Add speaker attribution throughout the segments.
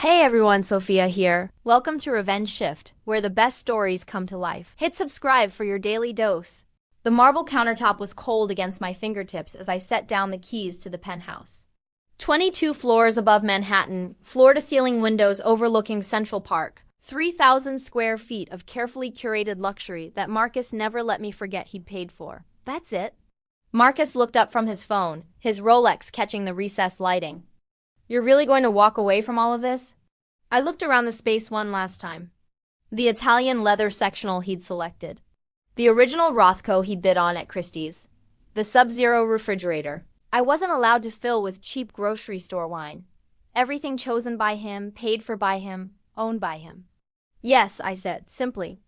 Speaker 1: Hey everyone, Sophia here. Welcome to Revenge Shift, where the best stories come to life. Hit subscribe for your daily dose. The marble countertop was cold against my fingertips as I set down the keys to the penthouse. 22 floors above Manhattan, floor-to-ceiling windows overlooking Central Park. 3,000 square feet of carefully curated luxury that Marcus never let me forget he'd paid for. That's it. Marcus looked up from his phone, his Rolex catching the recessed lighting. You're really going to walk away from all of this? I looked around the space one last time. The Italian leather sectional he'd selected. The original Rothko he'd bid on at Christie's. The Sub-Zero refrigerator. I wasn't allowed to fill with cheap grocery store wine. Everything chosen by him, paid for by him, owned by him. Yes, I said, simply.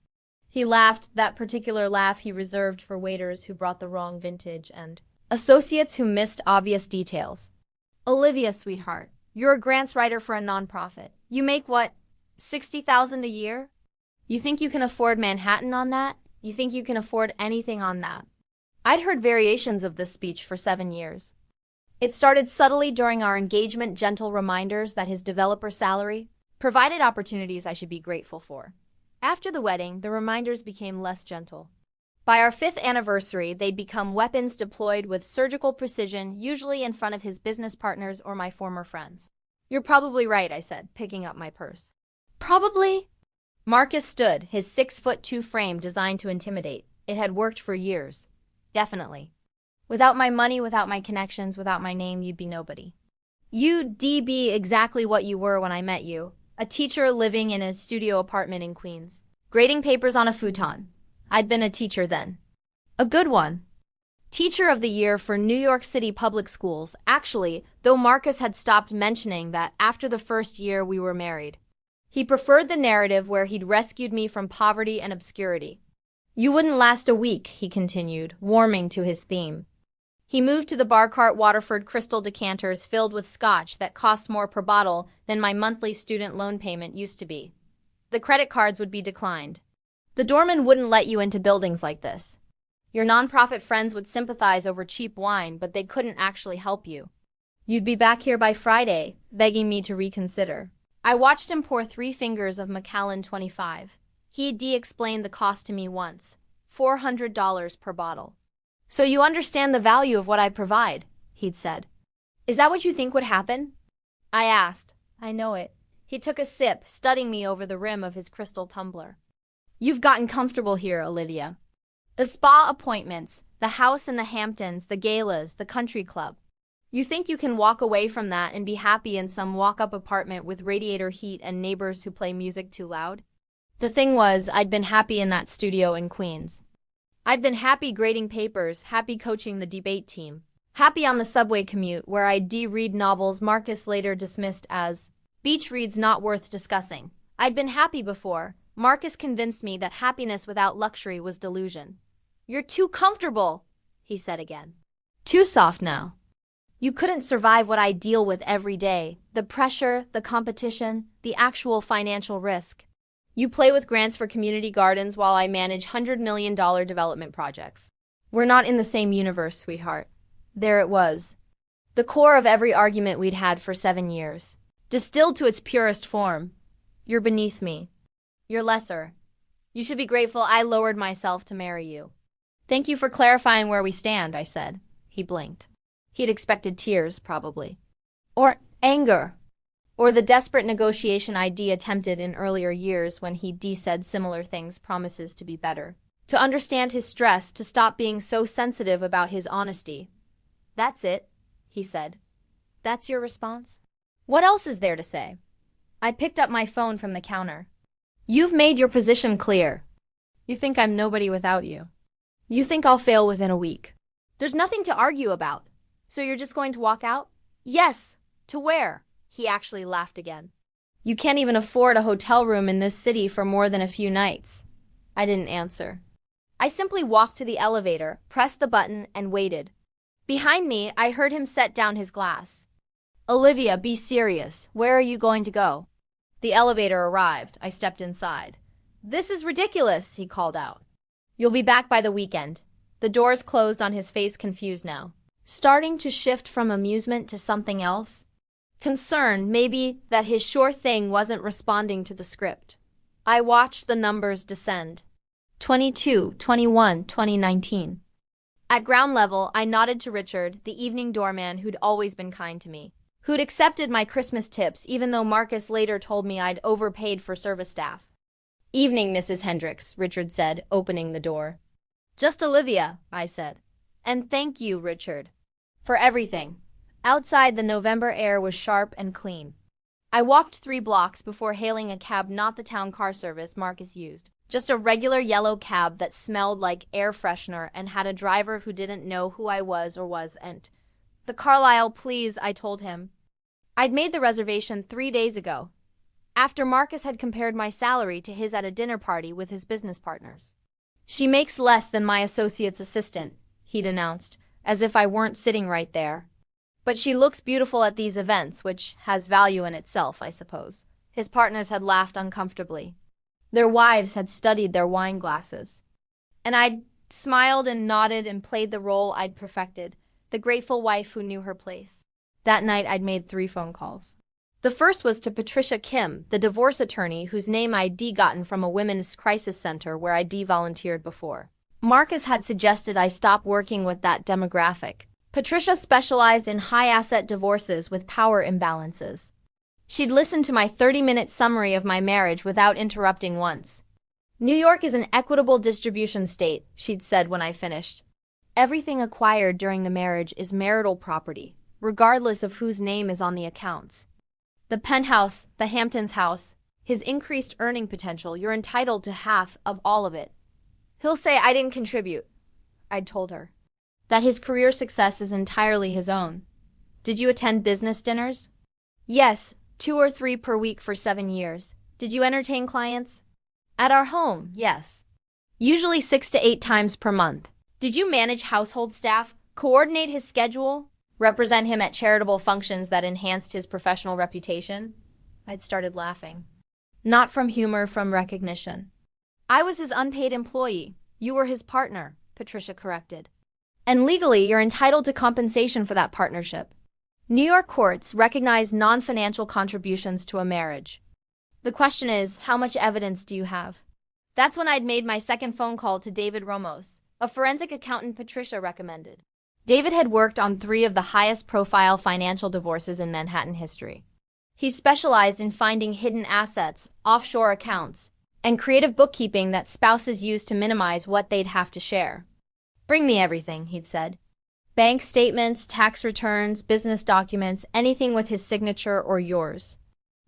Speaker 1: He laughed, that particular laugh he reserved for waiters who brought the wrong vintage and associates who missed obvious details. Olivia, sweetheart, you're a grants writer for a nonprofit. You make what, $60,000 a year? You think you can afford Manhattan on that? You think you can afford anything on that? I'd heard variations of this speech for 7 years. It started subtly during our engagement, gentle reminders that his developer salary provided opportunities I should be grateful for. After the wedding, the reminders became less gentle. By our 5th anniversary, they'd become weapons deployed with surgical precision, usually in front of his business partners or my former friends. You're probably right, I said, picking up my purse. Probably? Marcus stood, his 6'2" frame designed to intimidate. It had worked for years. Definitely. Without my money, without my connections, without my name, you'd be nobody. You'd be exactly what you were when I met you. A teacher living in a studio apartment in Queens. Grading papers on a futon. I'd been a teacher then. A good one. Teacher of the Year for New York City public schools, actually, though Marcus had stopped mentioning that after the first year we were married. He preferred the narrative where he'd rescued me from poverty and obscurity. You wouldn't last a week, he continued, warming to his theme. He moved to the bar cart Waterford crystal decanters filled with scotch that cost more per bottle than my monthly student loan payment used to be. The credit cards would be declined. The doorman wouldn't let you into buildings like this. Your nonprofit friends would sympathize over cheap wine, but they couldn't actually help you. You'd be back here by Friday, begging me to reconsider. I watched him pour 3 fingers of Macallan 25. He'd explained the cost to me once. $400 per bottle. So you understand the value of what I provide, he'd said. Is that what you think would happen? I asked. I know it. He took a sip, studying me over the rim of his crystal tumbler. You've gotten comfortable here, Olivia. The spa appointments, the house in the Hamptons, the galas, the country club. You think you can walk away from that and be happy in some walk-up apartment with radiator heat and neighbors who play music too loud? The thing was, I'd been happy in that studio in Queens. I'd been happy grading papers, happy coaching the debate team, happy on the subway commute where I'd read novels Marcus later dismissed as beach reads not worth discussing. I'd been happy before. Marcus convinced me that happiness without luxury was delusion. You're too comfortable, he said again. Too soft now. You couldn't survive what I deal with every day, the pressure, the competition, the actual financial risk. You play with grants for community gardens while I manage $100 million development projects. We're not in the same universe, sweetheart. There it was. The core of every argument we'd had for 7 years. Distilled to its purest form. You're beneath me. You're lesser. You should be grateful I lowered myself to marry you. Thank you for clarifying where we stand, I said. He blinked. He'd expected tears, probably. Or anger. Or the desperate negotiation I'd attempted in earlier years when he said similar things, promises to be better. To understand his stress, to stop being so sensitive about his honesty. That's it, he said. That's your response? What else is there to say? I picked up my phone from the counter. You've made your position clear. You think I'm nobody without you. You think I'll fail within a week. There's nothing to argue about. So you're just going to walk out? Yes. To where? He actually laughed again. You can't even afford a hotel room in this city for more than a few nights. I didn't answer. I simply walked to the elevator, pressed the button, and waited. Behind me, I heard him set down his glass. Olivia, be serious. Where are you going to go? The elevator arrived. I stepped inside. This is ridiculous, he called out. You'll be back by the weekend. The doors closed on his face, confused now. Starting to shift from amusement to something else. concerned maybe that his sure thing wasn't responding to the script. I watched the numbers descend. 22, 21, 2019. At ground level, I nodded to Richard, the evening doorman who'd always been kind to me, who'd accepted my Christmas tips even though Marcus later told me I'd overpaid for service staff. "Evening, Mrs. Hendricks," Richard said, opening the door. "Just Olivia," I said. "And thank you, Richard, for everything." Outside, the November air was sharp and clean. I walked 3 blocks before hailing a cab, not the town car service Marcus used. Just a regular yellow cab that smelled like air freshener and had a driver who didn't know who I was or wasn't. "The Carlisle, please," I told him. I'd made the reservation 3 days ago, after Marcus had compared my salary to his at a dinner party with his business partners. "She makes less than my associate's assistant," he'd announced, as if I weren't sitting right there. "But she looks beautiful at these events, which has value in itself, I suppose." His partners had laughed uncomfortably. Their wives had studied their wine glasses. And I'd smiled and nodded and played the role I'd perfected, the grateful wife who knew her place. That night I'd made 3 phone calls. The first was to Patricia Kim, the divorce attorney whose name I'd gotten from a women's crisis center where I'd volunteered before. Marcus had suggested I stop working with that demographic. Patricia specialized in high-asset divorces with power imbalances. She'd listened to my 30-minute summary of my marriage without interrupting once. "New York is an equitable distribution state," she'd said when I finished. "Everything acquired during the marriage is marital property, regardless of whose name is on the accounts. The penthouse, the Hamptons house, his increased earning potential, you're entitled to half of all of it." "He'll say I didn't contribute," I'd told her. "That his career success is entirely his own." "Did you attend business dinners?" "Yes, 2 or 3 per week for 7 years. Did you entertain clients?" "At our home, yes. Usually 6 to 8 times per month." "Did you manage household staff, coordinate his schedule, represent him at charitable functions that enhanced his professional reputation?" I'd started laughing. "Not from humor, from recognition." "I was his unpaid employee. You were his partner," Patricia corrected. "And legally, you're entitled to compensation for that partnership. New York courts recognize non-financial contributions to a marriage. The question is, how much evidence do you have?" That's when I'd made my second phone call to David Ramos, a forensic accountant Patricia recommended. David had worked on 3 of the highest-profile financial divorces in Manhattan history. He specialized in finding hidden assets, offshore accounts, and creative bookkeeping that spouses used to minimize what they'd have to share. "Bring me everything," he'd said. "Bank statements, tax returns, business documents, anything with his signature or yours.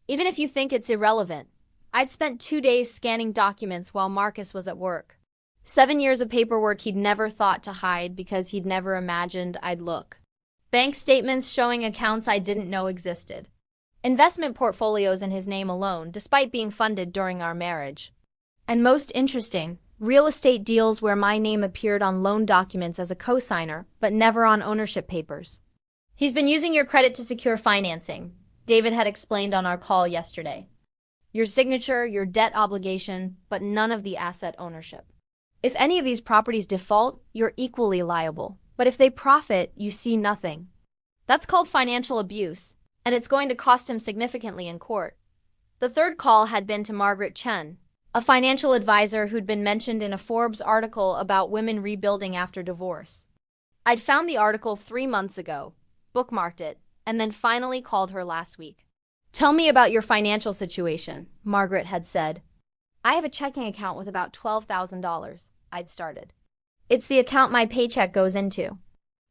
Speaker 1: Even if you think it's irrelevant." I'd spent 2 days scanning documents while Marcus was at work. 7 years of paperwork he'd never thought to hide because he'd never imagined I'd look. Bank statements showing accounts I didn't know existed. Investment portfolios in his name alone, despite being funded during our marriage. And most interesting, real estate deals where my name appeared on loan documents as a cosigner, but never on ownership papers. "He's been using your credit to secure financing," David had explained on our call yesterday. "Your signature, your debt obligation, but none of the asset ownership. If any of these properties default, you're equally liable. But if they profit, you see nothing. That's called financial abuse, and it's going to cost him significantly in court." The third call had been to Margaret Chen, a financial advisor who'd been mentioned in a Forbes article about women rebuilding after divorce. I'd found the article 3 months ago, bookmarked it, and then finally called her last week. "Tell me about your financial situation," Margaret had said. "I have a checking account with about $12,000, I'd started. "It's the account my paycheck goes into.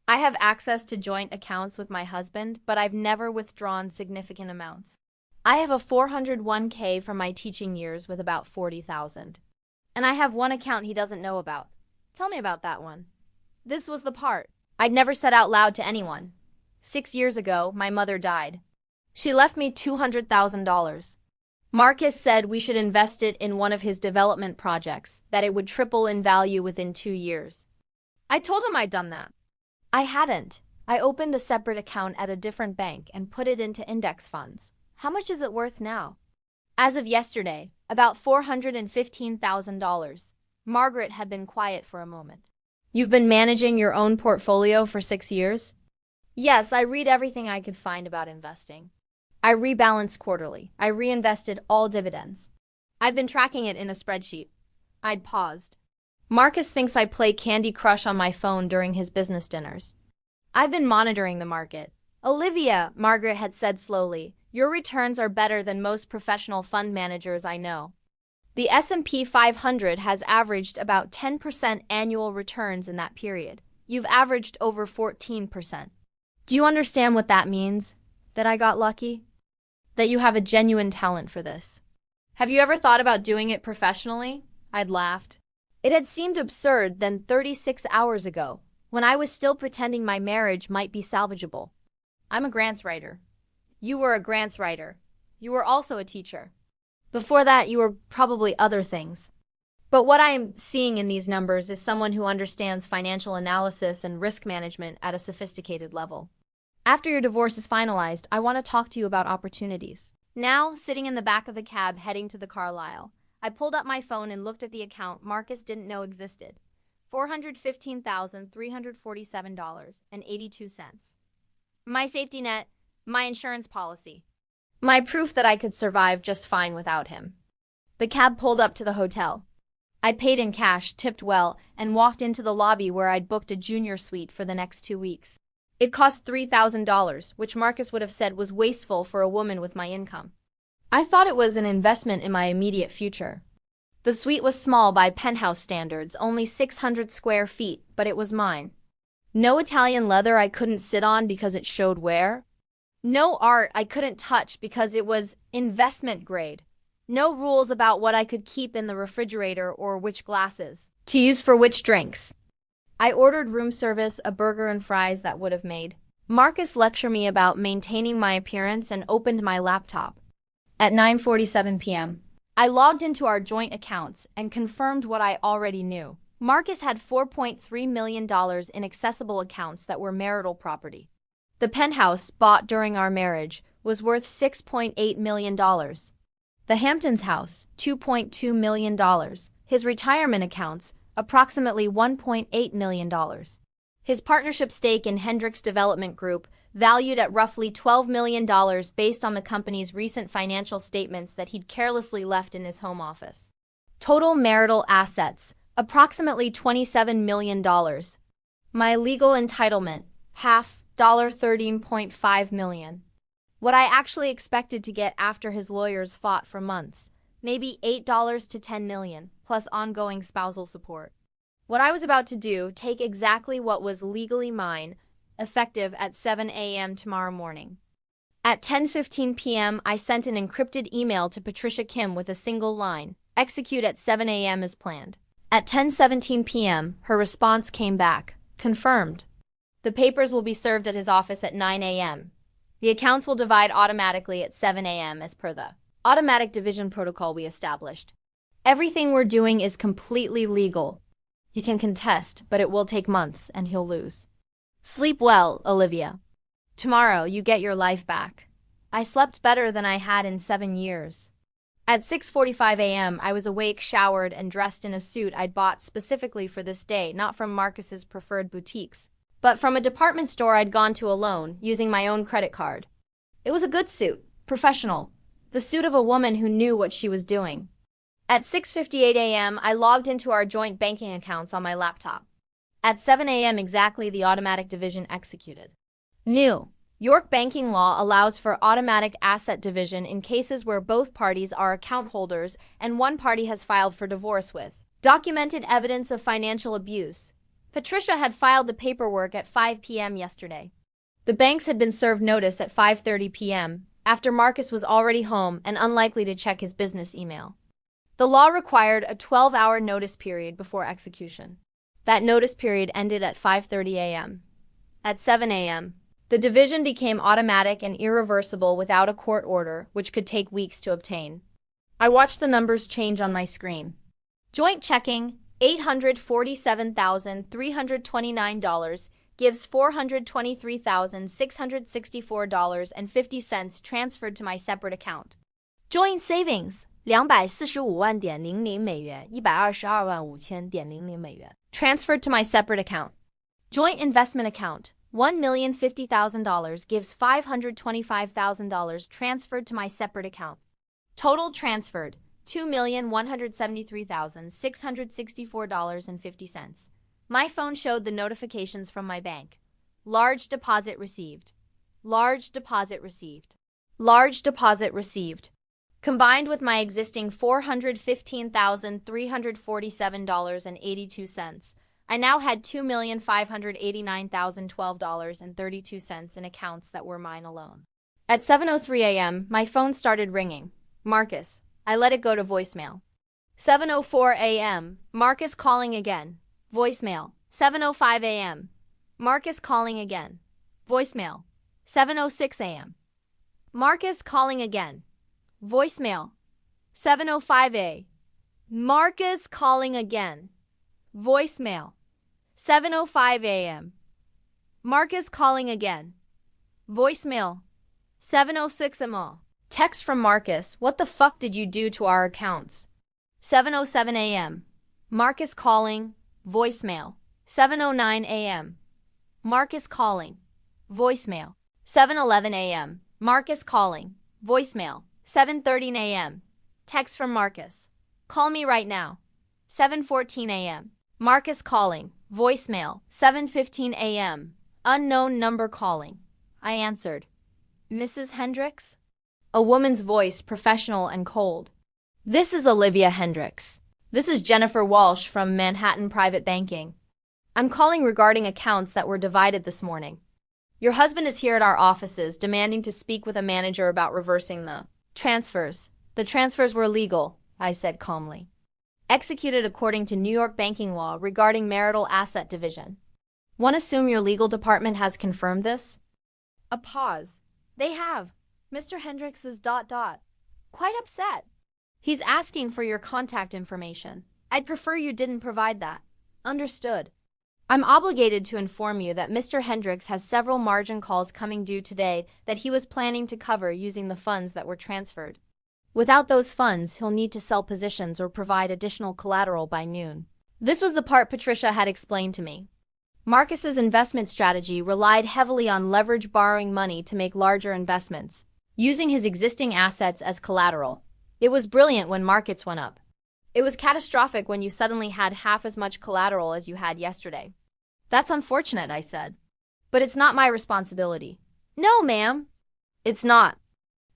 Speaker 1: I have access to joint accounts with my husband, but I've never withdrawn significant amounts. I have a 401k from my teaching years with about $40,000. And I have one account he doesn't know about." "Tell me about that one." This was the part I'd never said out loud to anyone. 6 years ago, my mother died. She left me $200,000. Marcus said we should invest it in one of his development projects, that it would triple in value within 2 years. I told him I'd done that. I hadn't. I opened a separate account at a different bank and put it into index funds. How much is it worth now? As of yesterday, about $415,000. Margaret had been quiet for a moment. "You've been managing your own portfolio for 6 years?" "Yes, I read everything I could find about investing. I rebalanced quarterly. I reinvested all dividends. I've been tracking it in a spreadsheet. I'd paused. Marcus thinks I play Candy Crush on my phone during his business dinners. I've been monitoring the market. Olivia, Margaret had said slowly, your returns are better than most professional fund managers I know. The S&P 500 has averaged about 10% annual returns in that period. You've averaged over 14%. Do you understand what that means? That I got lucky? That you have a genuine talent for this? Have you ever thought about doing it professionally? I'd laughed. It had seemed absurd then 36 hours ago, when I was still pretending my marriage might be salvageable. I'm a grants writer. You were a grants writer. You were also a teacher. Before that, you were probably other things. But what I am seeing in these numbers is someone who understands financial analysis and risk management at a sophisticated level. After your divorce is finalized, I want to talk to you about opportunities. Now, sitting in the back of the cab heading to the Carlisle, I pulled up my phone and looked at the account Marcus didn't know existed. $415,347.82. My safety net, my insurance policy. My proof that I could survive just fine without him. The cab pulled up to the hotel. I paid in cash, tipped well, and walked into the lobby where I'd booked a junior suite for the next 2 weeks. It cost $3,000, which Marcus would have said was wasteful for a woman with my income. I thought it was an investment in my immediate future. The suite was small by penthouse standards, only 600 square feet, but it was mine. No Italian leather I couldn't sit on because it showed wear. No art I couldn't touch because it was investment grade. No rules about what I could keep in the refrigerator or which glasses to use for which drinks. I ordered room service, a burger and fries that would have made Marcus lecture me about maintaining my appearance and opened my laptop. At 9:47 p.m., I logged into our joint accounts and confirmed what I already knew. Marcus had $4.3 million in accessible accounts that were marital property. The penthouse, bought during our marriage, was worth $6.8 million. The Hamptons house, $2.2 million. His retirement accounts, approximately $1.8 million. His partnership stake in Hendricks Development Group, valued at roughly $12 million based on the company's recent financial statements that he'd carelessly left in his home office. Total marital assets, approximately $27 million. My legal entitlement, half, $13.5 million. What I actually expected to get after his lawyers fought for months, maybe $8 to $10 million, plus ongoing spousal support. What I was about to do, take exactly what was legally mine, effective at 7 a.m. tomorrow morning. At 10:15 p.m., I sent an encrypted email to Patricia Kim with a single line, execute at 7 a.m. as planned. At 10:17 p.m., her response came back, confirmed. The papers will be served at his office at 9 a.m. The accounts will divide automatically at 7 a.m. as per the automatic division protocol we established. Everything we're doing is completely legal. He can contest, but it will take months, and he'll lose. Sleep well, Olivia. Tomorrow, you get your life back. I slept better than I had in 7 years. At 6:45 a.m., I was awake, showered, and dressed in a suit I'd bought specifically for this day, not from Marcus's preferred boutiques, but from a department store I'd gone to alone, using my own credit card. It was a good suit, professional, the suit of a woman who knew what she was doing. At 6:58 a.m., I logged into our joint banking accounts on my laptop. At 7 a.m. exactly, the automatic division executed. New York banking law allows for automatic asset division in cases where both parties are account holders and one party has filed for divorce with documented evidence of financial abuse. Patricia had filed the paperwork at 5 p.m. yesterday. The banks had been served notice at 5:30 p.m., after Marcus was already home and unlikely to check his business email. The law required a 12-hour notice period before execution. That notice period ended at 5:30 a.m. At 7 a.m., the division became automatic and irreversible without a court order, which could take weeks to obtain. I watched the numbers change on my screen. Joint checking, $847,329 gives $423,664.50 transferred to my separate account. Joint savings, $245.00美元，122.5千.00美元 transferred to my separate account. Joint investment account, $1,050,000 gives $525,000 transferred to my separate account. Total transferred, $2,173,664.50. My phone showed the notifications from my bank. Large deposit received. Large deposit received. Large deposit received. Combined with my existing $415,347.82, I now had $2,589,012.32 in accounts that were mine alone. At 7:03 a.m., my phone started ringing. Marcus. I let it go to voicemail. 7:04 a.m., Marcus calling again. Voicemail. 7:05 a.m. Marcus calling again. Voicemail. 7:06 a.m. Marcus calling again. Voicemail. 7:05 a.m. Marcus calling again. Voicemail. 7:05 a.m. Marcus calling again. Voicemail. 7:06 a.m. Text from Marcus. What the fuck did you do to our accounts? 7:07 a.m. Marcus calling. Voicemail. 7:09 a.m. Marcus calling. Voicemail. 7:11 a.m. Marcus calling. Voicemail. 7:13 a.m. Text from Marcus. Call me right now. 7:14 a.m. Marcus calling. Voicemail. 7:15 a.m. Unknown number calling. I answered. Mrs. Hendricks? A woman's voice, professional and cold. This is Olivia Hendricks. This is Jennifer Walsh from Manhattan Private Banking. I'm calling regarding accounts that were divided this morning. Your husband is here at our offices demanding to speak with a manager about reversing the transfers. The transfers were legal, I said calmly. Executed according to New York banking law regarding marital asset division. One assume your legal department has confirmed this? A pause. They have. Mr. Hendricks is ... quite upset. He's asking for your contact information. I'd prefer you didn't provide that. Understood. I'm obligated to inform you that Mr. Hendricks has several margin calls coming due today that he was planning to cover using the funds that were transferred. Without those funds, he'll need to sell positions or provide additional collateral by noon. This was the part Patricia had explained to me. Marcus's investment strategy relied heavily on leverage borrowing money to make larger investments, using his existing assets as collateral. It was brilliant when markets went up. It was catastrophic when you suddenly had half as much collateral as you had yesterday. That's unfortunate, I said. But it's not my responsibility. No, ma'am. It's not.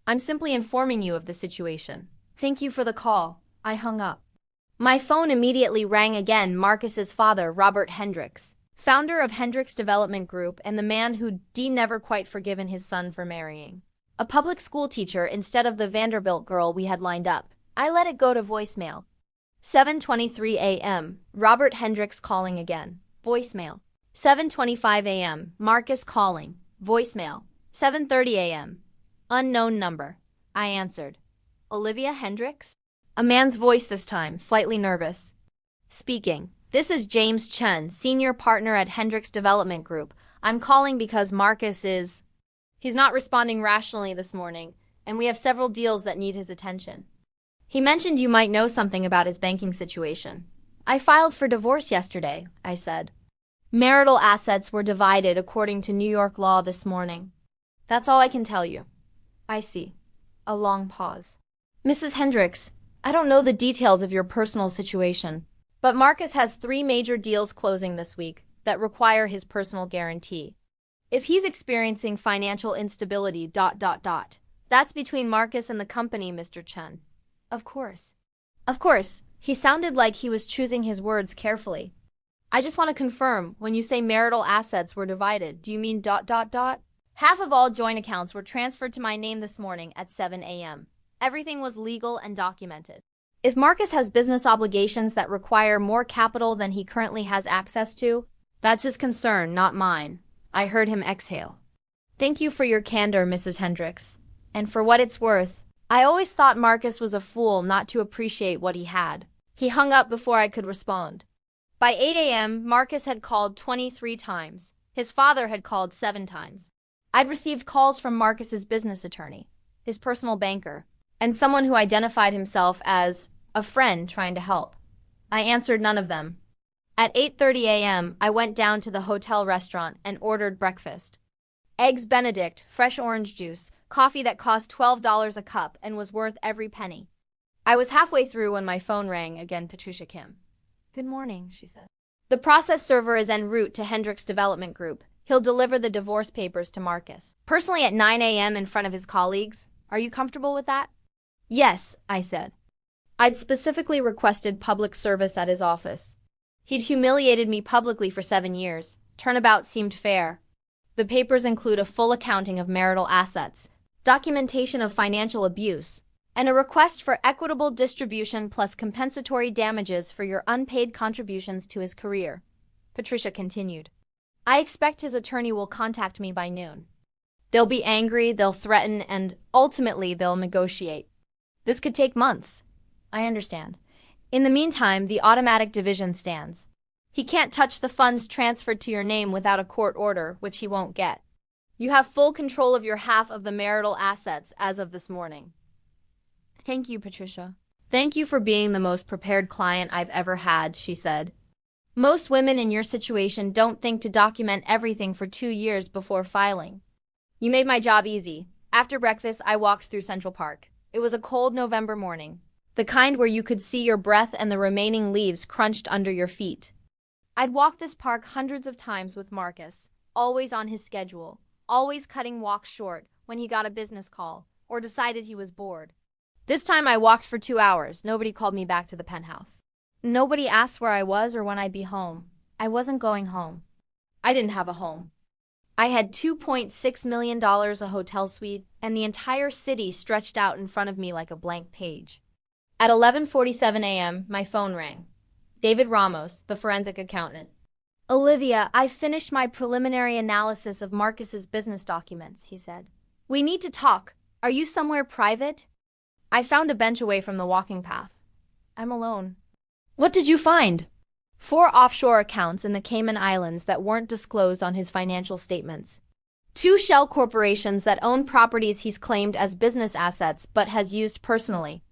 Speaker 1: I'm simply informing you of the situation. Thank you for the call. I hung up. My phone immediately rang again. Marcus's father, Robert Hendricks, founder of Hendricks Development Group and the man who'd never quite forgiven his son for marrying a public school teacher instead of the Vanderbilt girl we had lined up. I let it go to voicemail. 7:23 a.m. Robert Hendricks calling again. Voicemail. 7:25 a.m. Marcus calling. Voicemail. 7:30 a.m. Unknown number. I answered. Olivia Hendricks? A man's voice this time, slightly nervous. Speaking. This is James Chen, senior partner at Hendricks Development Group. I'm calling because Marcus is... He's not responding rationally this morning, and we have several deals that need his attention. He mentioned you might know something about his banking situation. I filed for divorce yesterday, I said. Marital assets were divided according to New York law this morning. That's all I can tell you. I see. A long pause. Mrs. Hendricks, I don't know the details of your personal situation, but Marcus has 3 major deals closing this week that require his personal guarantee. If he's experiencing financial instability... That's between Marcus and the company, Mr. Chen. Of course. Of course. He sounded like he was choosing his words carefully. I just want to confirm, when you say marital assets were divided, do you mean ... Half of all joint accounts were transferred to my name this morning at 7 a.m. Everything was legal and documented. If Marcus has business obligations that require more capital than he currently has access to, that's his concern, not mine. I heard him exhale. Thank you for your candor, Mrs. Hendricks. And for what it's worth, I always thought Marcus was a fool not to appreciate what he had. He hung up before I could respond. By 8 a.m., Marcus had called 23 times. His father had called 7 times. I'd received calls from Marcus's business attorney, his personal banker, and someone who identified himself as a friend trying to help. I answered none of them. At 8:30 a.m., I went down to the hotel restaurant and ordered breakfast. Eggs Benedict, fresh orange juice, coffee that cost $12 a cup and was worth every penny. I was halfway through when my phone rang again. Patricia Kim. "Good morning," she said. "The process server is en route to Hendricks Development Group. He'll deliver the divorce papers to Marcus personally at 9 a.m. in front of his colleagues. Are you comfortable with that?" "Yes," I said. I'd specifically requested public service at his office. He'd humiliated me publicly for 7 years. Turnabout seemed fair. The papers include a full accounting of marital assets, documentation of financial abuse, and a request for equitable distribution plus compensatory damages for your unpaid contributions to his career. Patricia continued. "I expect his attorney will contact me by noon. They'll be angry, they'll threaten, and ultimately they'll negotiate. This could take months. I understand. In the meantime, the automatic division stands. He can't touch the funds transferred to your name without a court order, which he won't get. You have full control of your half of the marital assets as of this morning." "Thank you, Patricia. Thank you for being the most prepared client I've ever had," she said. "Most women in your situation don't think to document everything for 2 years before filing. You made my job easy." After breakfast, I walked through Central Park. It was a cold November morning, the kind where you could see your breath and the remaining leaves crunched under your feet. I'd walked this park hundreds of times with Marcus, always on his schedule, always cutting walks short when he got a business call or decided he was bored. This time I walked for 2 hours. Nobody called me back to the penthouse. Nobody asked where I was or when I'd be home. I wasn't going home. I didn't have a home. I had $2.6 million a hotel suite, and the entire city stretched out in front of me like a blank page. At 11:47 a.m., my phone rang. David Ramos, the forensic accountant. "Olivia, I finished my preliminary analysis of Marcus's business documents," he said. "We need to talk. Are you somewhere private?" I found a bench away from the walking path. "I'm alone." "What did you find?" 4 offshore accounts in the Cayman Islands that weren't disclosed on his financial statements. 2 shell corporations that own properties he's claimed as business assets but has used personally.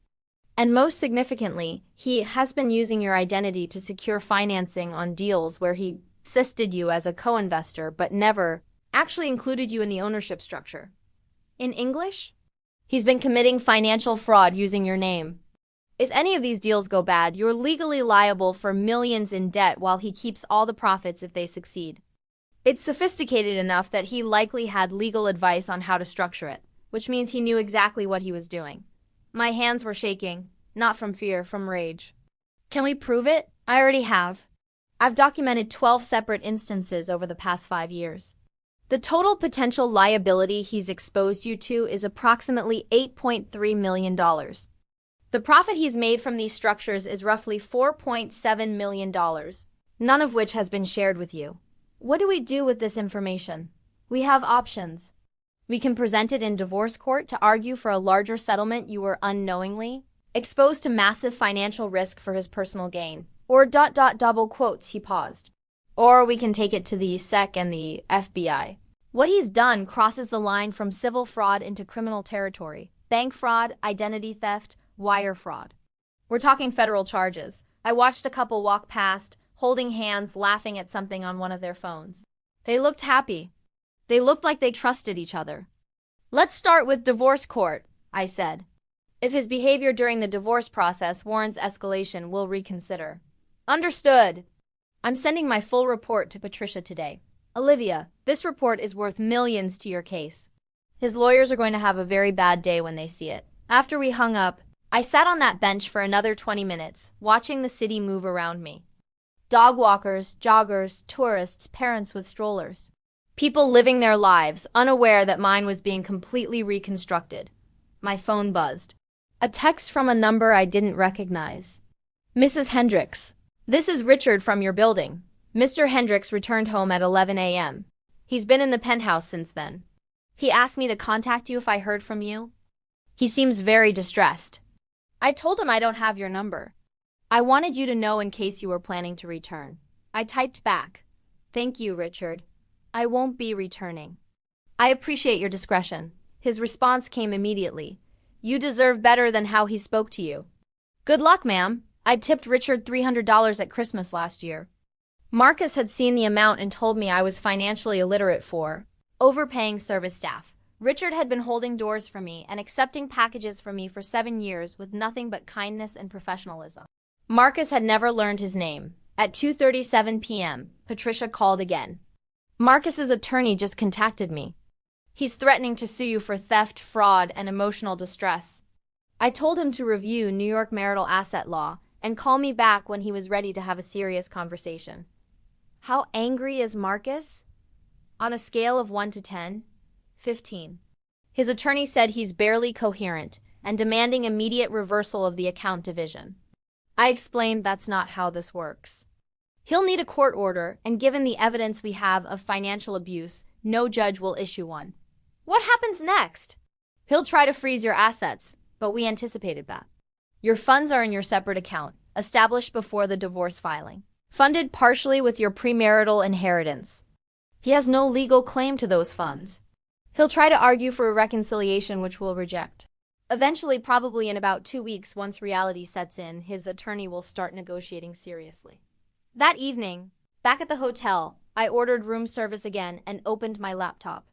Speaker 1: And most significantly, he has been using your identity to secure financing on deals where he assisted you as a co-investor but never actually included you in the ownership structure. In English? He's been committing financial fraud using your name. If any of these deals go bad, you're legally liable for millions in debt while he keeps all the profits if they succeed. It's sophisticated enough that he likely had legal advice on how to structure it, which means he knew exactly what he was doing. My hands were shaking, not from fear, from rage. "Can we prove it?" "I already have. I've documented 12 separate instances over the past 5 years. The total potential liability he's exposed you to is approximately $8.3 million. The profit he's made from these structures is roughly $4.7 million, none of which has been shared with you. What do we do with this information? We have options. We can present it in divorce court to argue for a larger settlement you were unknowingly exposed to massive financial risk for his personal gain. Or ... double quotes, he paused. Or we can take it to the SEC and the FBI. What he's done crosses the line from civil fraud into criminal territory. Bank fraud, identity theft, wire fraud. We're talking federal charges. I watched a couple walk past, holding hands, laughing at something on one of their phones. They looked happy. They looked like they trusted each other. "Let's start with divorce court," I said. "If his behavior during the divorce process warrants escalation, we'll reconsider." "Understood." "I'm sending my full report to Patricia today. Olivia, this report is worth millions to your case. His lawyers are going to have a very bad day when they see it." After we hung up, I sat on that bench for another 20 minutes, watching the city move around me. Dog walkers, joggers, tourists, parents with strollers. People living their lives, unaware that mine was being completely reconstructed. My phone buzzed. A text from a number I didn't recognize. "Mrs. Hendricks, this is Richard from your building. Mr. Hendricks returned home at 11 a.m. He's been in the penthouse since then. He asked me to contact you if I heard from you. He seems very distressed. I told him I don't have your number. I wanted you to know in case you were planning to return." I typed back, "Thank you, Richard. I won't be returning. I appreciate your discretion." His response came immediately. "You deserve better than how he spoke to you." "Good luck, ma'am. I tipped Richard $300 at Christmas last year." Marcus had seen the amount and told me I was financially illiterate for overpaying service staff. Richard had been holding doors for me and accepting packages from me for 7 years with nothing but kindness and professionalism. Marcus had never learned his name. At 2:37 p.m., Patricia called again. Marcus's attorney just contacted me. He's threatening to sue you for theft, fraud, and emotional distress. I told him to review New York marital asset law and call me back when he was ready to have a serious conversation. How angry is Marcus? On a scale of 1 to 10, 15. His attorney said he's barely coherent and demanding immediate reversal of the account division. I explained that's not how this works. He'll need a court order, and given the evidence we have of financial abuse, no judge will issue one. What happens next? He'll try to freeze your assets, but we anticipated that. Your funds are in your separate account, established before the divorce filing, funded partially with your premarital inheritance. He has no legal claim to those funds. He'll try to argue for a reconciliation, which we'll reject. Eventually, probably in about 2 weeks, once reality sets in, his attorney will start negotiating seriously. That evening, back at the hotel, I ordered room service again and opened my laptop.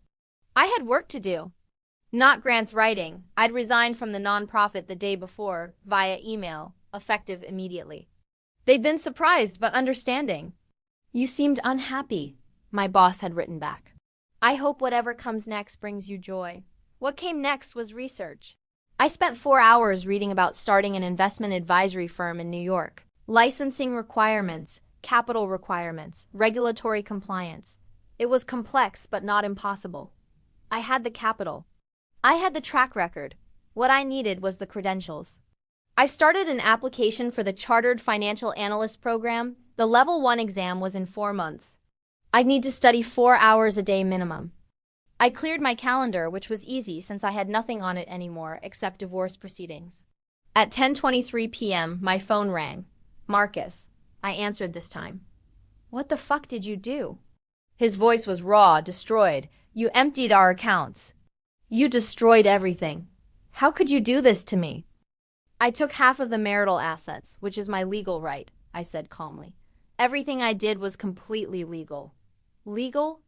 Speaker 1: I had work to do. Not grants writing. I'd resigned from the nonprofit the day before, via email, effective immediately. They'd been surprised but understanding. You seemed unhappy, my boss had written back. I hope whatever comes next brings you joy. What came next was research. I spent 4 hours reading about starting an investment advisory firm in New York. Licensing requirements, capital requirements, regulatory compliance. It was complex but not impossible. I had the capital. I had the track record. What I needed was the credentials. I started an application for the Chartered Financial Analyst program. The Level 1 exam was in 4 months. I'd need to study 4 hours a day minimum. I cleared my calendar, which was easy since I had nothing on it anymore except divorce proceedings. At 10:23 p.m., my phone rang. Marcus. I answered this time. What the fuck did you do? His voice was raw, destroyed. You emptied our accounts. You destroyed everything. How could you do this to me? I took half of the marital assets, which is my legal right, I said calmly. Everything I did was completely legal. Legal?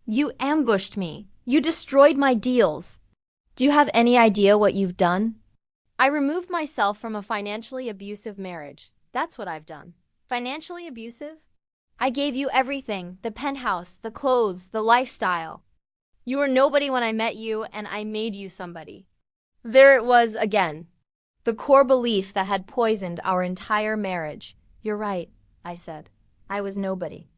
Speaker 1: You ambushed me. You destroyed my deals. Do you have any idea what you've done? I removed myself from a financially abusive marriage. That's what I've done. Financially abusive? I gave you everything, the penthouse, the clothes, the lifestyle. You were nobody when I met you, and I made you somebody. There it was again. The core belief that had poisoned our entire marriage. You're right, I said. I was nobody.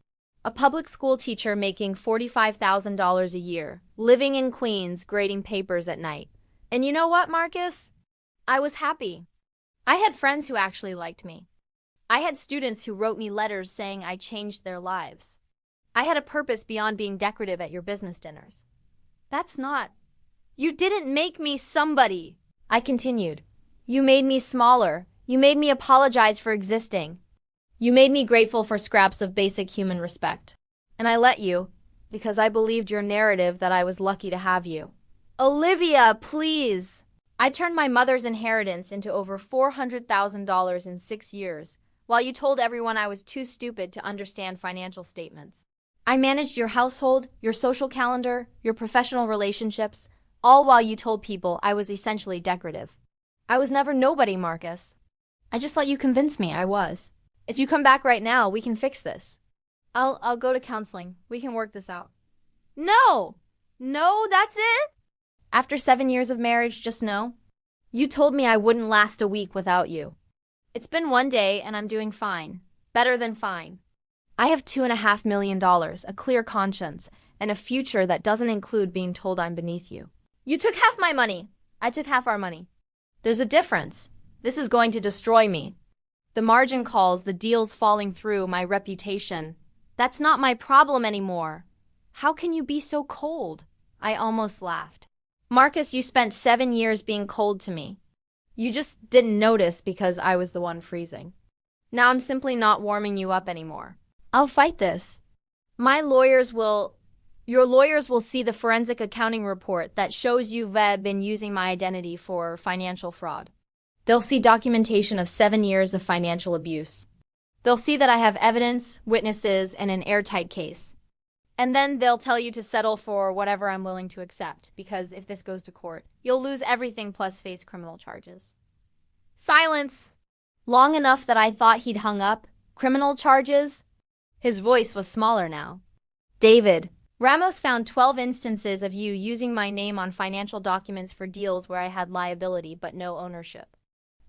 Speaker 1: A public school teacher making $45,000 a year, living in Queens, grading papers at night. And you know what, Marcus? I was happy. I had friends who actually liked me. I had students who wrote me letters saying I changed their lives. I had a purpose beyond being decorative at your business dinners. That's not... You didn't make me somebody. I continued. You made me smaller. You made me apologize for existing. You made me grateful for scraps of basic human respect. And I let you, because I believed your narrative that I was lucky to have you. Olivia, please! I turned my mother's inheritance into over $400,000 in 6 years, while you told everyone I was too stupid to understand financial statements. I managed your household, your social calendar, your professional relationships, all while you told people I was essentially decorative. I was never nobody, Marcus. I just let you convince me I was. If you come back right now, we can fix this. I'll go to counseling. We can work this out. No! No, that's it? After 7 years of marriage, just no? You told me I wouldn't last a week without you. It's been 1 day and I'm doing fine. Better than fine. I have $2.5 million, a clear conscience, and a future that doesn't include being told I'm beneath you. You took half my money. I took half our money. There's a difference. This is going to destroy me. The margin calls, the deals falling through, my reputation. That's not my problem anymore. How can you be so cold? I almost laughed. Marcus, you spent 7 years being cold to me. You just didn't notice because I was the one freezing. Now I'm simply not warming you up anymore. I'll fight this. Your lawyers will see the forensic accounting report that shows you've been using my identity for financial fraud. They'll see documentation of 7 years of financial abuse. They'll see that I have evidence, witnesses, and an airtight case. And then they'll tell you to settle for whatever I'm willing to accept, because if this goes to court, you'll lose everything plus face criminal charges. Silence! Long enough that I thought he'd hung up. Criminal charges? His voice was smaller now. David, Ramos found 12 instances of you using my name on financial documents for deals where I had liability but no ownership.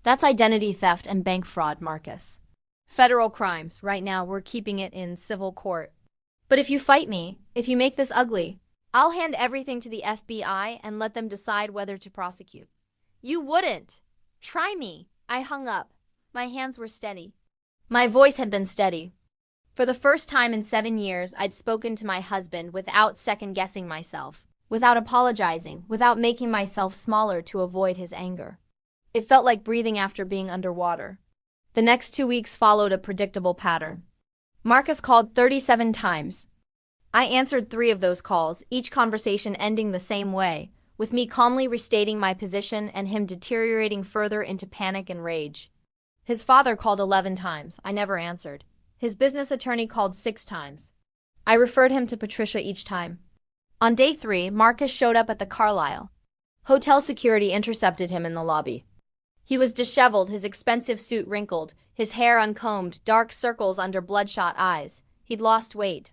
Speaker 1: That's identity theft and bank fraud, Marcus. Federal crimes. Right now, we're keeping it in civil court. But if you fight me, if you make this ugly, I'll hand everything to the FBI and let them decide whether to prosecute. You wouldn't. Try me. I hung up. My hands were steady. My voice had been steady. For the first time in 7 years, I'd spoken to my husband without second-guessing myself, without apologizing, without making myself smaller to avoid his anger. It felt like breathing after being underwater. The next 2 weeks followed a predictable pattern. Marcus called 37 times. I answered 3 of those calls, each conversation ending the same way, with me calmly restating my position and him deteriorating further into panic and rage. His father called 11 times. I never answered. His business attorney called 6 times. I referred him to Patricia each time. On day 3, Marcus showed up at the Carlisle. Hotel security intercepted him in the lobby. He was disheveled, his expensive suit wrinkled, his hair uncombed, dark circles under bloodshot eyes. He'd lost weight.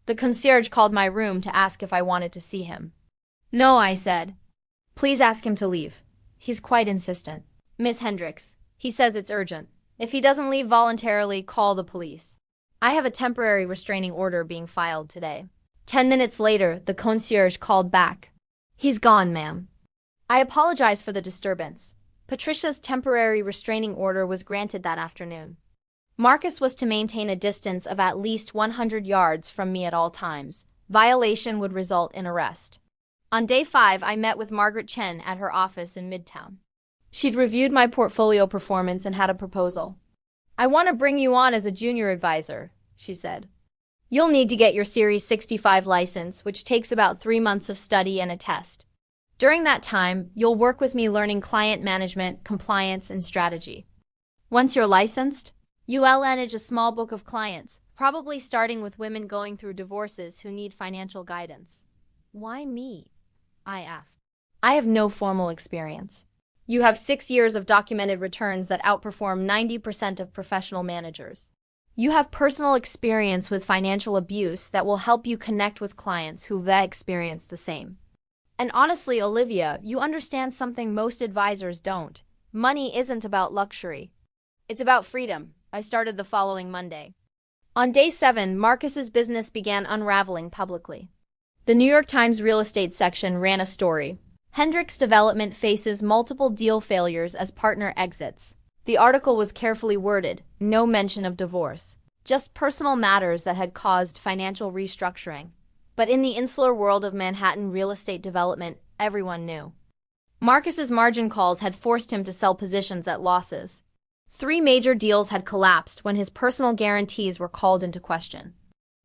Speaker 1: The concierge called my room to ask if I wanted to see him. No, I said. Please ask him to leave. He's quite insistent. Miss Hendricks, he says it's urgent. If he doesn't leave voluntarily, call the police. I have a temporary restraining order being filed today. 10 minutes later, the concierge called back. He's gone, ma'am. I apologize for the disturbance. Patricia's temporary restraining order was granted that afternoon. Marcus was to maintain a distance of at least 100 yards from me at all times. Violation would result in arrest. On day 5, I met with Margaret Chen at her office in Midtown. She'd reviewed my portfolio performance and had a proposal. I want to bring you on as a junior advisor, she said. You'll need to get your Series 65 license, which takes about 3 months of study and a test. During that time, you'll work with me learning client management, compliance, and strategy. Once you're licensed, you'll manage a small book of clients, probably starting with women going through divorces who need financial guidance. Why me? I asked. I have no formal experience. You have 6 years of documented returns that outperform 90% of professional managers. You have personal experience with financial abuse that will help you connect with clients who've experienced the same. And honestly, Olivia, you understand something most advisors don't. Money isn't about luxury. It's about freedom. I started the following Monday. On day 7, Marcus's business began unraveling publicly. The New York Times real estate section ran a story. Hendricks Development faces multiple deal failures as partner exits. The article was carefully worded, no mention of divorce, just personal matters that had caused financial restructuring. But in the insular world of Manhattan real estate development, everyone knew. Marcus's margin calls had forced him to sell positions at losses. 3 major deals had collapsed when his personal guarantees were called into question.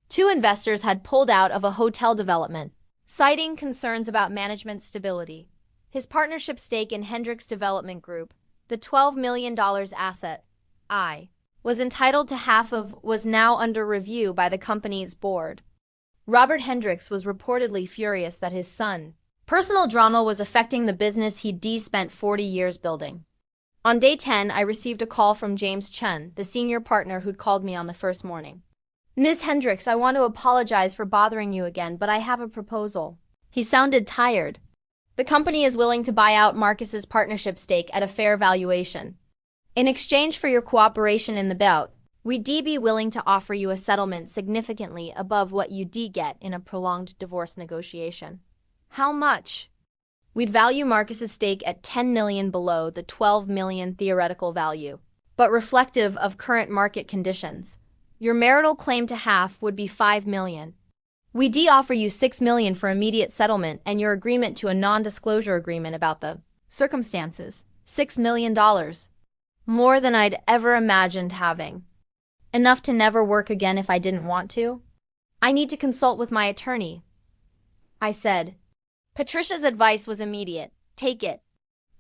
Speaker 1: 2 investors had pulled out of a hotel development, citing concerns about management stability. His partnership stake in Hendricks Development Group, the $12 million asset, was entitled to half of, was now under review by the company's board. Robert Hendricks was reportedly furious that his son. Personal drama was affecting the business he'd spent 40 years building. On day 10, I received a call from James Chen, the senior partner who'd called me on the first morning. Ms. Hendricks, I want to apologize for bothering you again, but I have a proposal. He sounded tired. The company is willing to buy out Marcus's partnership stake at a fair valuation. In exchange for your cooperation in the bout, we'd be willing to offer you a settlement significantly above what you'd get in a prolonged divorce negotiation. How much? We'd value Marcus's stake at $10 million below the $12 million theoretical value, but reflective of current market conditions. Your marital claim to half would be $5 million. We'd offer you $6 million for immediate settlement and your agreement to a non-disclosure agreement about the circumstances. $6 million. More than I'd ever imagined having. Enough to never work again if I didn't want to? I need to consult with my attorney, I said. Patricia's advice was immediate. Take it.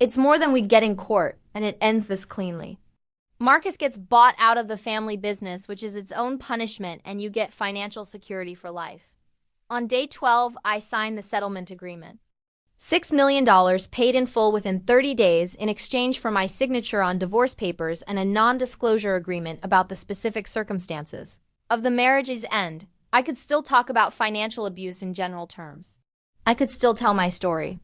Speaker 1: It's more than we'd get in court, and it ends this cleanly. Marcus gets bought out of the family business, which is its own punishment, and you get financial security for life. On day 12, I signed the settlement agreement. $6 million paid in full within 30 days in exchange for my signature on divorce papers and a non-disclosure agreement about the specific circumstances of the marriage's end. I could still talk about financial abuse in general terms. I could still tell my story.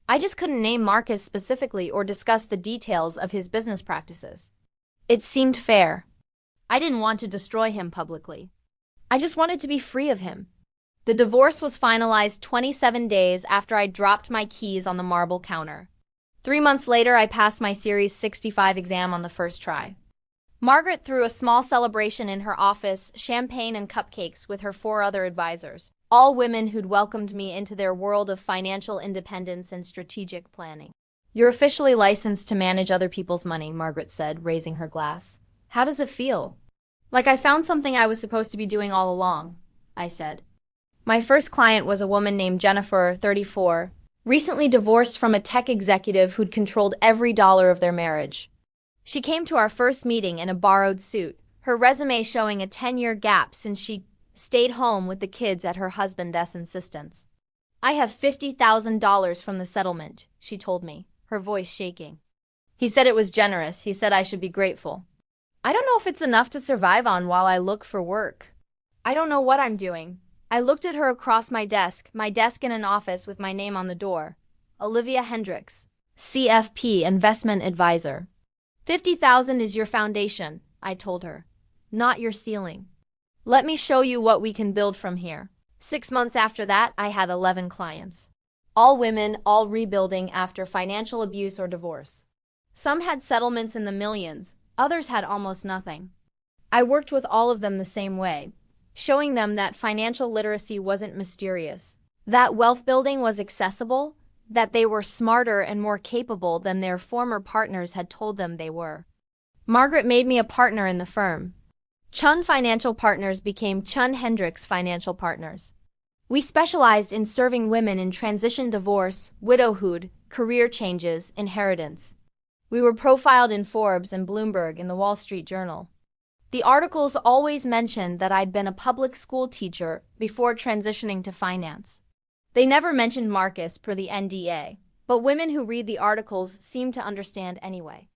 Speaker 1: I just couldn't name Marcus specifically or discuss the details of his business practices. It seemed fair. I didn't want to destroy him publicly. I just wanted to be free of him. The divorce was finalized 27 days after I dropped my keys on the marble counter. 3 months later, I passed my Series 65 exam on the first try. Margaret threw a small celebration in her office, champagne and cupcakes with her 4 other advisors, all women who'd welcomed me into their world of financial independence and strategic planning. "You're officially licensed to manage other people's money," Margaret said, raising her glass. "How does it feel?" "Like I found something I was supposed to be doing all along," I said. My first client was a woman named Jennifer, 34, recently divorced from a tech executive who'd controlled every dollar of their marriage. She came to our first meeting in a borrowed suit, her resume showing a 10-year gap since she stayed home with the kids at her husband's insistence. "I have $50,000 from the settlement," she told me, her voice shaking. "He said it was generous. He said I should be grateful. I don't know if it's enough to survive on while I look for work. I don't know what I'm doing." I looked at her across my desk in an office with my name on the door. Olivia Hendricks, CFP Investment Advisor. $50,000 is your foundation, I told her, not your ceiling. Let me show you what we can build from here. 6 months after that, I had 11 clients. All women, all rebuilding after financial abuse or divorce. Some had settlements in the millions, others had almost nothing. I worked with all of them the same way, showing them that financial literacy wasn't mysterious, that wealth building was accessible, that they were smarter and more capable than their former partners had told them they were. Margaret made me a partner in the firm. Chun Financial Partners became Chun Hendricks Financial Partners. We specialized in serving women in transition divorce, widowhood, career changes, inheritance. We were profiled in Forbes and Bloomberg in the Wall Street Journal. The articles always mentioned that I'd been a public school teacher before transitioning to finance. They never mentioned Marcus per the NDA, but women who read the articles seem to understand anyway.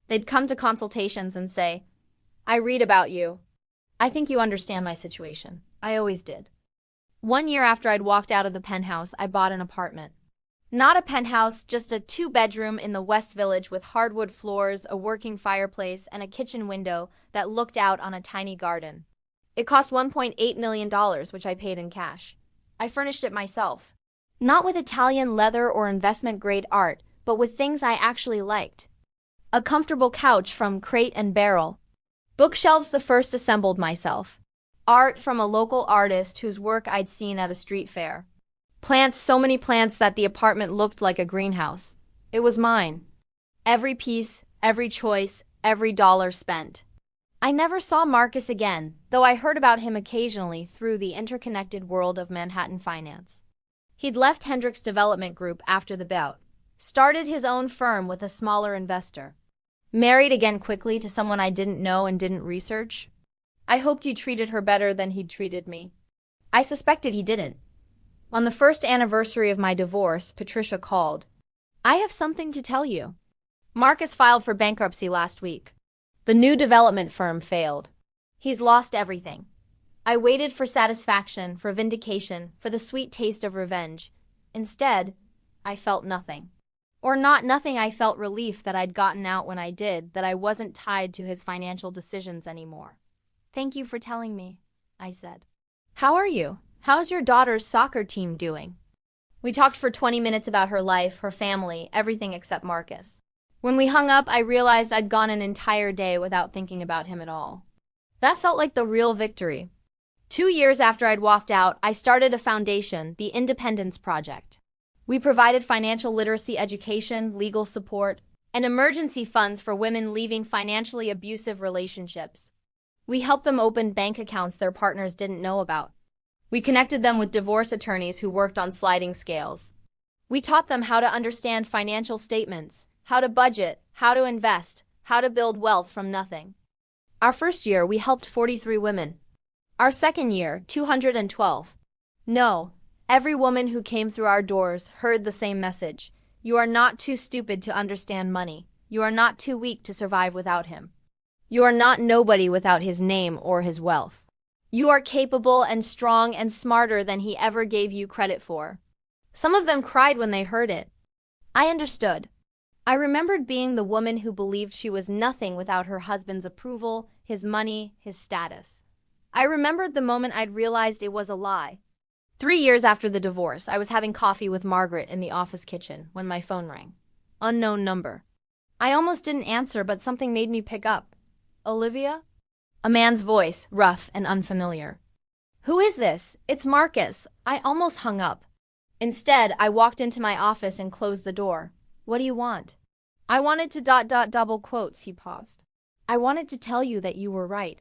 Speaker 1: They'd come to consultations and say, "I read about you. I think you understand my situation." I always did. 1 year after I'd walked out of the penthouse, I bought an apartment. Not a penthouse, just a 2-bedroom in the West Village with hardwood floors, a working fireplace, and a kitchen window that looked out on a tiny garden. It cost $1.8 million, which I paid in cash. I furnished it myself. Not with Italian leather or investment-grade art, but with things I actually liked. A comfortable couch from Crate and Barrel. Bookshelves the first assembled myself. Art from a local artist whose work I'd seen at a street fair. Plants, so many plants that the apartment looked like a greenhouse. It was mine. Every piece, every choice, every dollar spent. I never saw Marcus again, though I heard about him occasionally through the interconnected world of Manhattan finance. He'd left Hendricks Development Group after the bout, started his own firm with a smaller investor. Married again quickly to someone I didn't know and didn't research. I hoped he treated her better than he'd treated me. I suspected he didn't. On the first anniversary of my divorce, Patricia called. "I have something to tell you. Marcus filed for bankruptcy last week. The new development firm failed. He's lost everything." I waited for satisfaction, for vindication, for the sweet taste of revenge. Instead, I felt nothing. Or not nothing, I felt relief that I'd gotten out when I did, that I wasn't tied to his financial decisions anymore. "Thank you for telling me," I said. "How are you? How's your daughter's soccer team doing?" We talked for 20 minutes about her life, her family, everything except Marcus. When we hung up, I realized I'd gone an entire day without thinking about him at all. That felt like the real victory. 2 years after I'd walked out, I started a foundation, the Independence Project. We provided financial literacy education, legal support, and emergency funds for women leaving financially abusive relationships. We helped them open bank accounts their partners didn't know about. We connected them with divorce attorneys who worked on sliding scales. We taught them how to understand financial statements, how to budget, how to invest, How to build wealth from nothing. Our first year, we helped 43 women. Our second year, 212. No, every woman who came through our doors heard the same message. You are not too stupid to understand money. You are not too weak to survive without him. You are not nobody without his name or his wealth. You are capable and strong and smarter than he ever gave you credit for. Some of them cried when they heard it. I understood. I remembered being the woman who believed she was nothing without her husband's approval, his money, his status. I remembered the moment I'd realized it was a lie. 3 years after the divorce, I was having coffee with Margaret in the office kitchen when my phone rang. Unknown number. I almost didn't answer, but something made me pick up. Olivia? A man's voice, rough and unfamiliar. Who is this? It's Marcus. I almost hung up. Instead, I walked into my office and closed the door. What do you want? I wanted to double quotes, he paused. I wanted to tell you that you were right.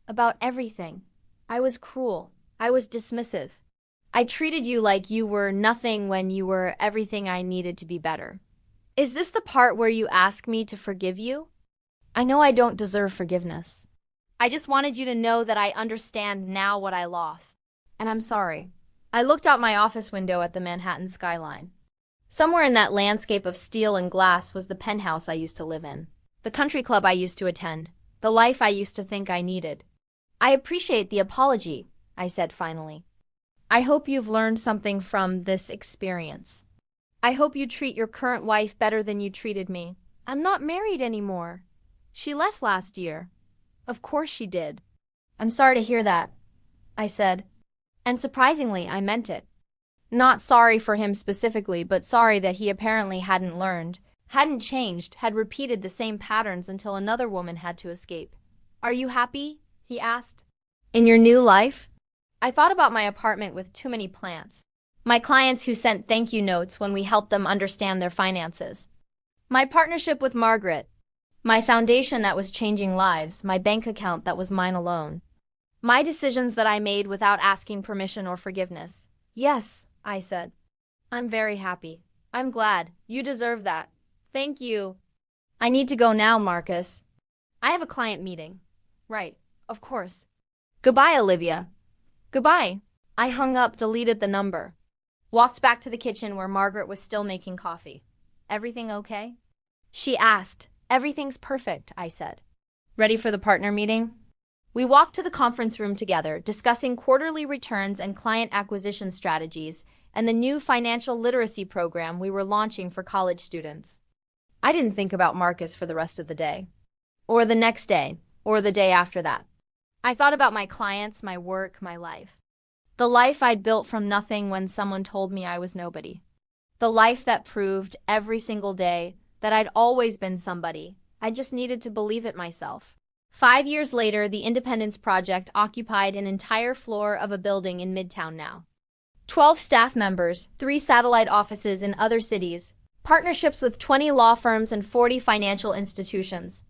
Speaker 1: About everything. I was cruel. I was dismissive. I treated you like you were nothing when you were everything I needed to be better. Is this the part where you ask me to forgive you? I know I don't deserve forgiveness. I just wanted you to know that I understand now what I lost. And I'm sorry. I looked out my office window at the Manhattan skyline. Somewhere in that landscape of steel and glass was the penthouse I used to live in, the country club I used to attend, the life I used to think I needed. I appreciate the apology, I said finally. I hope you've learned something from this experience. I hope you treat your current wife better than you treated me. I'm not married anymore. She left last year. Of course she did. I'm sorry to hear that, I said. And surprisingly, I meant it. Not sorry for him specifically, but sorry that he apparently hadn't learned, hadn't changed, had repeated the same patterns until another woman had to escape. Are you happy? He asked. In your new life? I thought about my apartment with too many plants. My clients who sent thank you notes when we helped them understand their finances. My partnership with Margaret. My foundation that was changing lives, my bank account that was mine alone. My decisions that I made without asking permission or forgiveness. Yes, I said. I'm very happy. I'm glad. You deserve that. Thank you. I need to go now, Marcus. I have a client meeting. Right, of course. Goodbye, Olivia. Goodbye. I hung up, deleted the number. Walked back to the kitchen where Margaret was still making coffee. Everything okay? She asked. Everything's perfect, I said. Ready for the partner meeting? We walked to the conference room together, discussing quarterly returns and client acquisition strategies and the new financial literacy program we were launching for college students. I didn't think about Marcus for the rest of the day, or the next day, or the day after that. I thought about my clients, my work, my life. The life I'd built from nothing when someone told me I was nobody. The life that proved every single day that I'd always been somebody. I just needed to believe it myself. 5 years later, the Independence Project occupied an entire floor of a building in Midtown now. 12 staff members, 3 satellite offices in other cities, partnerships with 20 law firms and 40 financial institutions.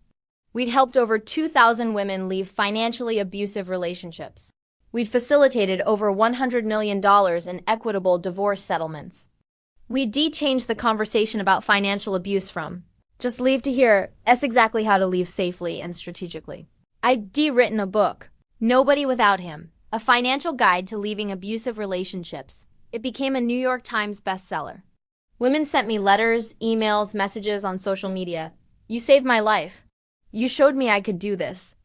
Speaker 1: We'd helped over 2,000 women leave financially abusive relationships. We'd facilitated over $100 million in equitable divorce settlements. We'd changed the conversation about financial abuse from just leave to hear that's exactly how to leave safely and strategically. I'd written a book, Nobody Without Him, a financial guide to leaving abusive relationships. It became a New York Times bestseller. Women sent me letters, emails, messages on social media. You saved my life. You showed me I could do this.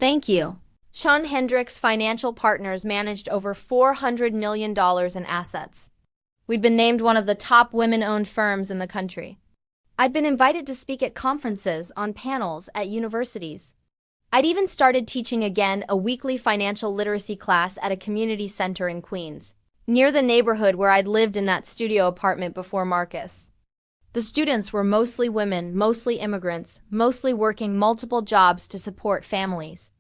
Speaker 1: Thank you. Sean Hendricks Financial Partners managed over $400 million in assets. We'd been named one of the top women-owned firms in the country. I'd been invited to speak at conferences, on panels, at universities. I'd even started teaching again a weekly financial literacy class at a community center in Queens, near the neighborhood where I'd lived in that studio apartment before Marcus. The students were mostly women, mostly immigrants, mostly working multiple jobs to support families.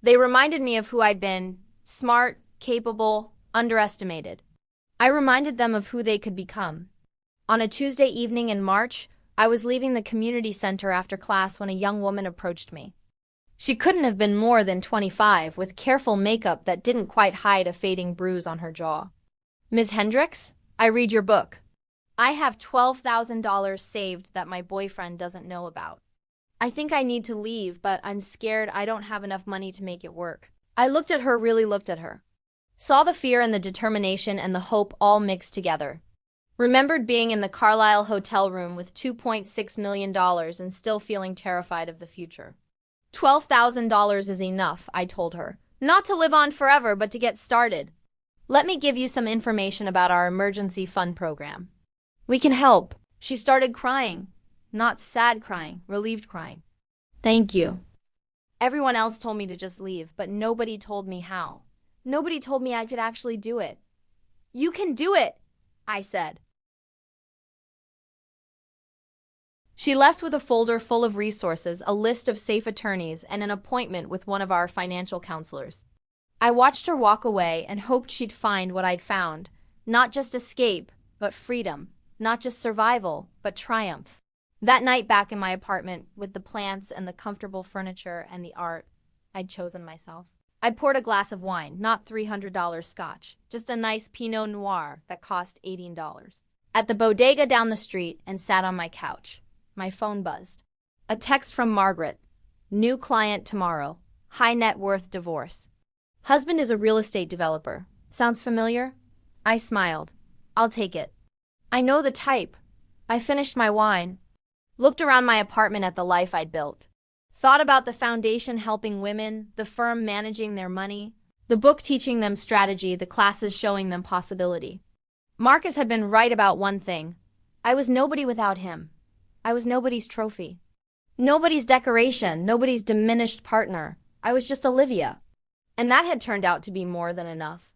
Speaker 1: They reminded me of who I'd been, smart, capable, underestimated. I reminded them of who they could become. On a Tuesday evening in March, I was leaving the community center after class when a young woman approached me. She couldn't have been more than 25, with careful makeup that didn't quite hide a fading bruise on her jaw. Ms. Hendricks, I read your book. I have $12,000 saved that my boyfriend doesn't know about. I think I need to leave, but I'm scared I don't have enough money to make it work. I looked at her, really looked at her. Saw the fear and the determination and the hope all mixed together. Remembered being in the Carlisle hotel room with $2.6 million and still feeling terrified of the future. $12,000 is enough, I told her. Not to live on forever, but to get started. Let me give you some information about our emergency fund program. We can help. She started crying. Not sad crying, relieved crying. Thank you. Everyone else told me to just leave, but nobody told me how. Nobody told me I could actually do it. You can do it, I said. She left with a folder full of resources, a list of safe attorneys, and an appointment with one of our financial counselors. I watched her walk away and hoped she'd find what I'd found. Not just escape, but freedom. Not just survival, but triumph. That night back in my apartment, with the plants and the comfortable furniture and the art I'd chosen myself, I poured a glass of wine, not $300 scotch, just a nice Pinot Noir that cost $18, at the bodega down the street and sat on my couch. My phone buzzed. A text from Margaret. New client tomorrow. High net worth divorce. Husband is a real estate developer. Sounds familiar? I smiled. I'll take it. I know the type. I finished my wine. Looked around my apartment at the life I'd built. Thought about the foundation helping women, the firm managing their money, the book teaching them strategy, the classes showing them possibility. Marcus had been right about one thing. I was nobody without him. I was nobody's trophy. Nobody's decoration, nobody's diminished partner. I was just Olivia. And that had turned out to be more than enough.